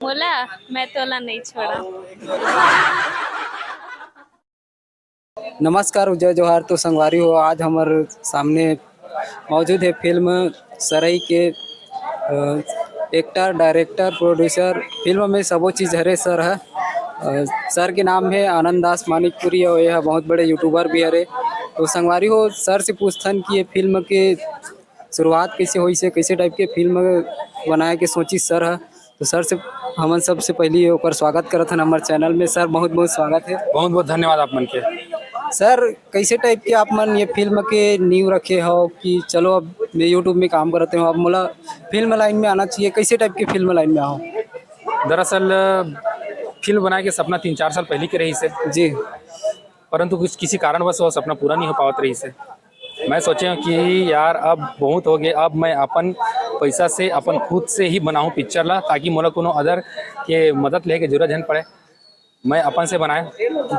बोला मैं तोला नहीं छोड़ा। नमस्कार, जय जोहार। तो संगवारी हो, आज हमारे सामने मौजूद है फिल्म सरई के एक्टर, डायरेक्टर, प्रोड्यूसर। फिल्म में सबो चीज़ हरे सर है। सर के नाम है आनंद दास मानिकपुरी और यह बहुत बड़े यूट्यूबर भी हरे। तो संगवारी हो, सर से पूछथन कि ये फिल्म के शुरुआत कैसे हुई से, कैसे टाइप के फिल्म बनाए के सोची सर है। तो सर से हमन सबसे पहले ओकर स्वागत करत हन हमारे चैनल में। सर बहुत बहुत स्वागत है। बहुत बहुत धन्यवाद आप मन के। सर कैसे टाइप के आप मन ये फिल्म के नींव रखे हो कि चलो अब मैं यूट्यूब में काम करते हो, अब मोला फिल्म लाइन में आना चाहिए, कैसे टाइप की फिल्म लाइन में आओ? दरअसल फिल्म बनाए के सपना 3-4 साल पहले के रही से, जी परंतु कुछ किसी कारणवश वो सपना पूरा नहीं हो पावत रही से। मैं सोचे कि यार अब बहुत हो गए, अब मैं अपन पैसा से अपन खुद से ही बनाऊं पिक्चर ला, ताकि मोला कोनो अदर के मदद लेके जरूरत नहीं पड़े। मैं अपन से बनाए,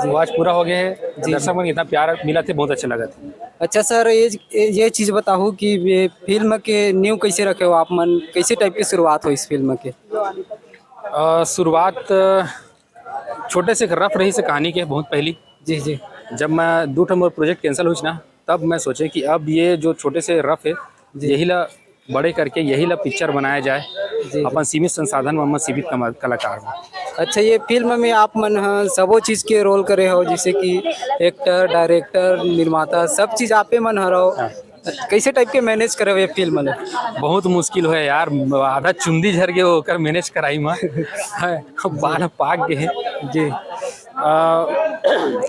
वो आज पूरा हो गया है। दर्शक मन इतना प्यार मिला थे, बहुत अच्छा लगा था। अच्छा सर, ये चीज़ बताओ कि ये फिल्म के नींव कैसे रखे हो आप मन, कैसे टाइप की शुरुआत हो इस फिल्म के? शुरुआत छोटे से रफ रही से कहानी के बहुत पहली। जी जी जब मैं 2 मोर प्रोजेक्ट कैंसिल हुई ना, तब मैं सोचे कि अब ये जो छोटे से रफ है यही ला बड़े करके यही ला पिक्चर बनाया जाए। जी। अपन सीमित संसाधन में सीमित कलाकार में। अच्छा, ये फिल्म में आप मन हाँ सबो चीज़ के रोल करे हो, जैसे कि एक्टर, डायरेक्टर, निर्माता, सब चीज़ आपे मन हरो। कैसे टाइप के मैनेज करे हो ये फिल्म में? बहुत मुश्किल है यार, आधा चुंदी झर के होकर मैनेज कराई मैं बाल पाक गए जी।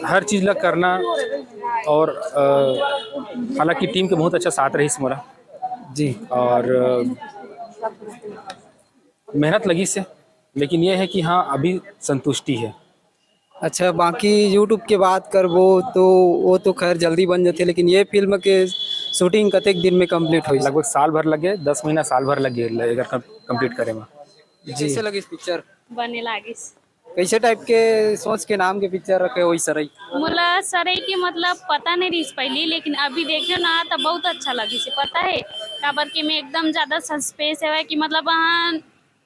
हर चीज़ ला करना, और हालांकि टीम के बहुत अच्छा साथ रही मोरा जी। और मेहनत लगी से, लेकिन ये है कि हाँ अभी संतुष्टि है। अच्छा, बाकी यूट्यूब के बात करबो तो वो तो खैर जल्दी बन जाते, लेकिन ये फिल्म के शूटिंग कतेक दिन में कंप्लीट हुई? लगभग साल भर लगे, 10 महीना साल भर लगे अगर कंप्लीट करे में। जी। कैसे लगी इस पिक्चर? बने लागिस कैसे टाइप के सोच के नाम के पिक्चर रखे हो इस सरई? मोला सरई के मतलब पता नहीं रही पहले, लेकिन अभी देखियो ना तो बहुत अच्छा लगी से। पता है काबर के में एकदम ज्यादा सस्पेंस है कि मतलब हाँ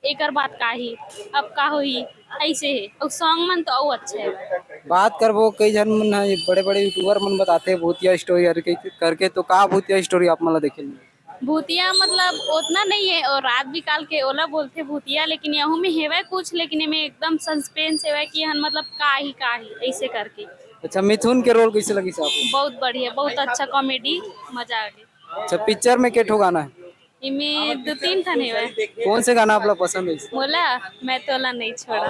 एकर बात का ही अब का हुई ऐसे है, और सॉन्ग मन तो और अच्छे है। बात करबो कई जन मन है, बड़े बड़े यूट्यूबर मन बताते हैं भूतिया स्टोरी करके, तो का भूतिया स्टोरी आप मला देखे? भूतिया मतलब उतना नहीं है, और रात भी काल के ओला बोलते भूतिया, लेकिन यहू में हेवे कुछ, लेकिन में एकदम सस्पेंस है कि हन मतलब का ही ऐसे करके। अच्छा, मिथुन के रोल कैसे लगी साहब? बहुत बढ़िया, बहुत अच्छा कॉमेडी, मजा आ गया। अच्छा, पिक्चर में केठो गाना है? इनमें 2-3 ठन हेवे। कौन से गाना आपला पसंद है? बोला मैं तोला नहीं छोड़ा।